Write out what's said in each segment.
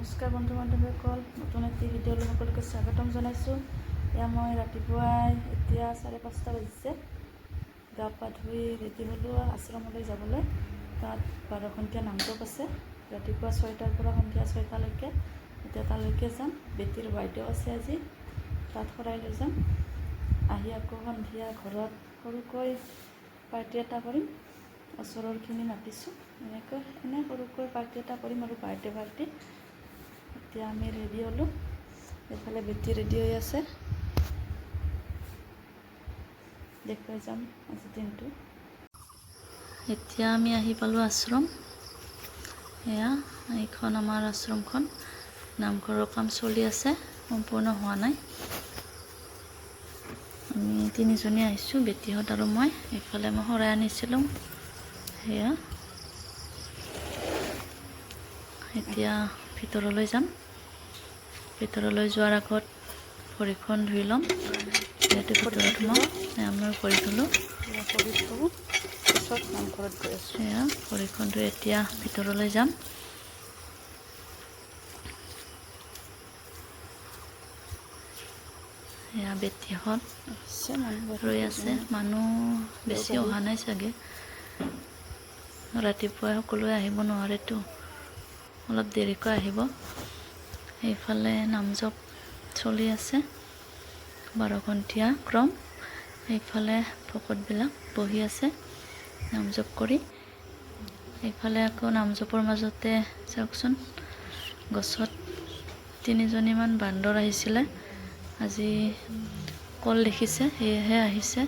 নমস্কাৰ বন্ধু বান্ধৱীসকল, নতুন এটি ভিডিঅ'লৈ সকলোকে স্বাগতম জনাইছোঁ। এয়া মই ৰাতিপুৱাই এতিয়া 5:30 বাজিছে। গা পা ধুই ৰেডি হ'লোঁ আশ্ৰমলৈ যাবলৈ। তাত 12 ঘণ্টীয়া নামজপ আছে, ৰাতিপুৱা 6টাৰ পৰা সন্ধিয়া 6টালৈকে। এতিয়া তালৈকে যাম। বেটীৰ বাৰ্থডে আছে আজি, তাত শৰাই লৈ যাম। আহি আকৌ সন্ধিয়া ঘৰত সৰুকৈ পাৰ্টি এটা কৰিম। ওচৰৰখিনি মাতিছোঁ, এনে সৰুকৈ পাৰ্টি এটা কৰিম আৰু বাৰ্থডে পাৰ্টি। এতিয়া আমি ৰেডি হ'লোঁ, এইফালে বেটি ৰেডি হৈ আছে। দেখুৱাই যাম আজি দিনটো। এতিয়া আমি আহি পালোঁ আশ্ৰম। এয়া এইখন আমাৰ আশ্ৰমখন। নামঘৰৰ কাম চলি আছে, সম্পূৰ্ণ হোৱা নাই। আমি তিনিজনী আহিছোঁ, বেটীহঁত আৰু মই। এইফালে মই শৰাই আনিছিলোঁ। সেয়া এতিয়া ভিতৰলৈ যাম। ভিতৰলৈ যোৱাৰ আগত ভৰিখন ধুই ল'ম, যিহেতু ভিতৰত সোমাম। মই ভৰি ধুলোঁ, পিছত নামঘৰত গৈ আছোঁ। সেয়া ভৰিখন ধুই এতিয়া ভিতৰলৈ যাম। এয়া বেটীহঁত ৰৈ আছে, মানুহ বেছি অহা নাই চাগে। ৰাতিপুৱাই সকলোৱে আহিব নোৱাৰেতো, অলপ দেৰিকৈ আহিব। এইফালে নামজপ চলি আছে, 12 ঘণ্টীয়া ক্ৰম। এইফালে ভকতবিলাক বহি আছে নামজপ কৰি। এইফালে আকৌ নামজপৰ মাজতে চাওকচোন, গছত 3জনীমান বান্দৰ আহিছিলে। আজি কল দেখিছে, সেয়েহে আহিছে।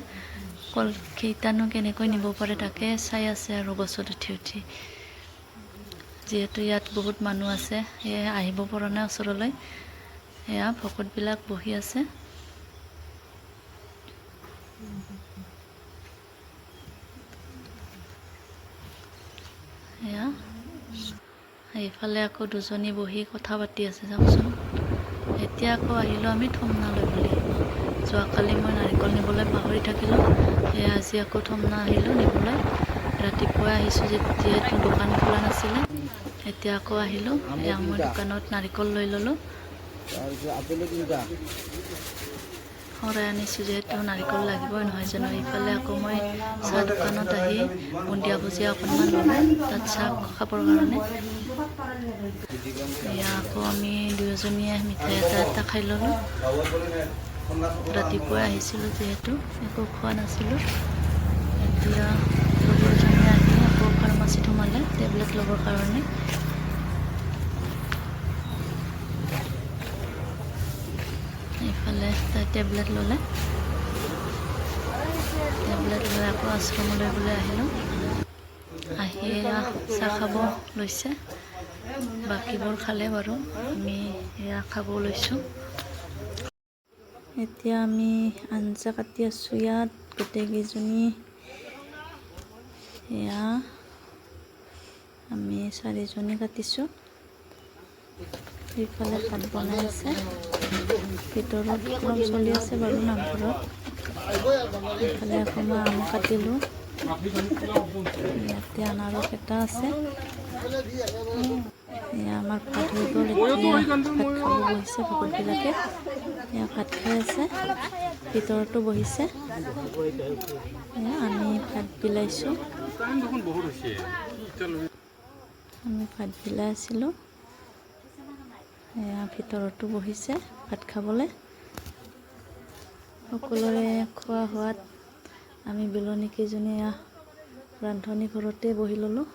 কল কেইটানো কেনেকৈ নিব পাৰে তাকে চাই আছে আৰু গছত উঠি উঠি। যিহেতু ইয়াত বহুত মানুহ আছে, সেয়েহে আহিব পৰা নাই ওচৰলৈ। এয়া ভকতবিলাক বহি আছে। এয়া এইফালে আকৌ 2জনী বহি কথা পাতি আছে, চাওকচোন। এতিয়া আকৌ আহিলোঁ আমি থমনা লৈ বুলি। যোৱাকালি মই নাৰিকল নিবলৈ পাহৰি থাকিলোঁ, সেয়া আজি আকৌ থমনা আহিলোঁ নিবলৈ। ৰাতিপুৱাই আহিছোঁ যিহেতু দোকান খোলা নাছিলে। এতিয়া আকৌ আহিলোঁ, এয়া মই দোকানত নাৰিকল লৈ ল'লোঁ। শৰাই আনিছোঁ যিহেতু নাৰিকল লাগিবই নহয় জানো। এইফালে আকৌ মই চাহ দোকানত আহি বুন্দিয়া ভুজিয়া অকণমান ল'লোঁ, তাত চাহ খাবৰ কাৰণে। এয়া আকৌ আমি দুয়োজনীয়ে মিঠাই এটা খাই ল'লোঁ। ৰাতিপুৱাই আহিছিলোঁ যিহেতু একো খোৱা নাছিলোঁ। এতিয়া লগৰজনীয়ে আহি আকৌ ফাৰ্মাচীত সোমালে টেবলেট ল'বৰ কাৰণে। এইফালে তাই টেবলেট ল'লে, টেবলেট লৈ আকৌ আশ্ৰমলৈ বুলি আহিলোঁ। আহি চাহ খাব লৈছে, বাকীবোৰ খালে বাৰু, আমি এয়া খাব লৈছোঁ। এতিয়া আমি আঞ্জা কাটি আছোঁ ইয়াত গোটেইকেইজনী। এয়া আমি 4জনী কাটিছোঁ। এইফালে ভাত বনাই আছে, ভিতৰত ক্ৰম চলি আছে বাৰু নামঘৰত। এইফালে আকৌ মই আম কাটিলোঁ, ইয়াতে আনাৰস এটা আছে। এয়া আমাৰ ভাত হৈ গ'ল, এতিয়া ভাত খাব বহিছে ভকতবিলাকে। এয়া ভাত খাই আছে, ভিতৰতো বহিছে। আমি ভাত বিলাইছোঁ, আমি ভাত বিলাই আছিলোঁ। এয়া ভিতৰতো বহিছে ভাত খাবলৈ। সকলোৰে খোৱা হোৱাত আমি বিলনীকেইজনী ৰান্ধনী ঘৰতে বহি ল'লোঁ।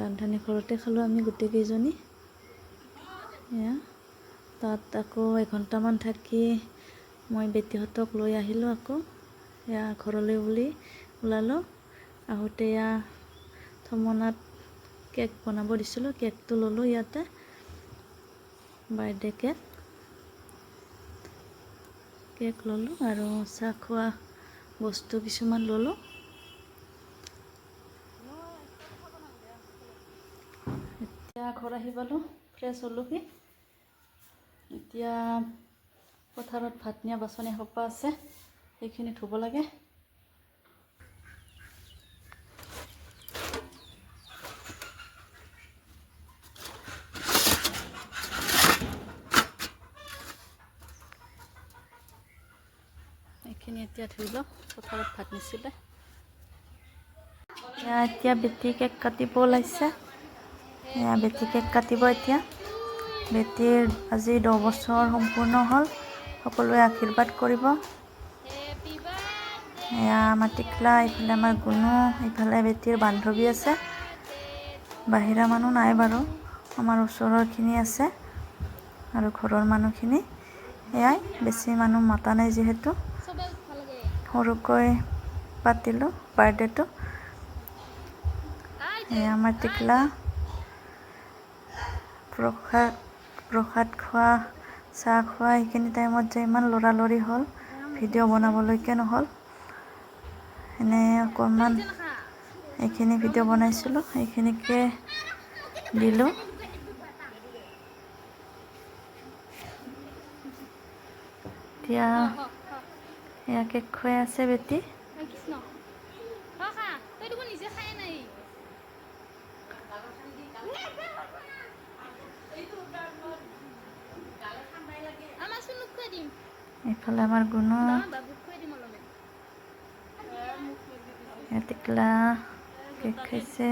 ৰান্ধনী ঘৰতে খালোঁ আমি গোটেইকেইজনী। এয়া তাত আকৌ 1 ঘণ্টামান থাকি মই বেটীহঁতক লৈ আহিলোঁ আকৌ। এয়া ঘৰলৈ বুলি ওলালোঁ। আহোঁতে এয়া থমনাত কেক বনাব দিছিলোঁ, কেকটো ল'লোঁ ইয়াতে, বাৰ্থডে কেক ল'লোঁ আৰু চাহ খোৱা বস্তু কিছুমান ল'লোঁ। এতিয়া ঘৰ আহি পালোঁ, ফ্ৰেছ হ'লোহি। এতিয়া পথাৰত ভাত নিয়া বাচন এসোপা আছে, সেইখিনি ধুব লাগে। কাপোৰখিনি এতিয়া ধুই লওঁ, পথাৰত ভাত নিছিলে। এতিয়া বেটি কেক কাটিব ওলাইছে। বেটি কেক কাটিব এতিয়া। বেটিৰ আজি 10 বছৰ সম্পূৰ্ণ হ'ল। সকলোৱে আশীৰ্বাদ কৰিব। এয়া আমাৰ টিকলা, এইফালে আমাৰ গুণু, এইফালে বেটিৰ বান্ধৱী আছে। বাহিৰা মানুহ নাই বাৰু, আমাৰ ওচৰৰখিনি আছে আৰু ঘৰৰ মানুহখিনি। এয়াই, বেছি মানুহ মতা নাই যিহেতু সৰুকৈ পাতিলোঁ বাৰ্থডেটো। এয়া আমাৰ টিকলা প্ৰসাদ খোৱা, চাহ খোৱা, এইখিনি টাইমত যে ইমান লৰালৰি হ'ল, ভিডিঅ' বনাবলৈকে নহ'ল। এনে অকণমান এইখিনি ভিডিঅ' বনাইছিলোঁ, এইখিনিকে দিলোঁ। এতিয়া এয়া কেক খুৱাই আছে বেটি। এইফালে আমাৰ গুণু, টিকলা কেক খাইছে।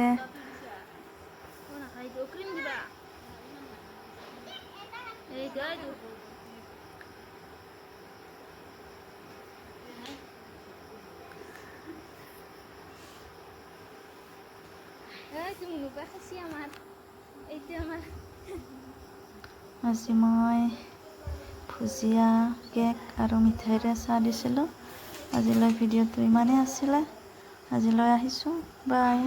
আজি মই ভুজিয়া, কেক আৰু মিঠাইৰে চাহ দিছিলোঁ। আজিলৈ ভিডিঅ'টো ইমানেই আছিলে। আজিলৈ আহিছোঁ, বাই।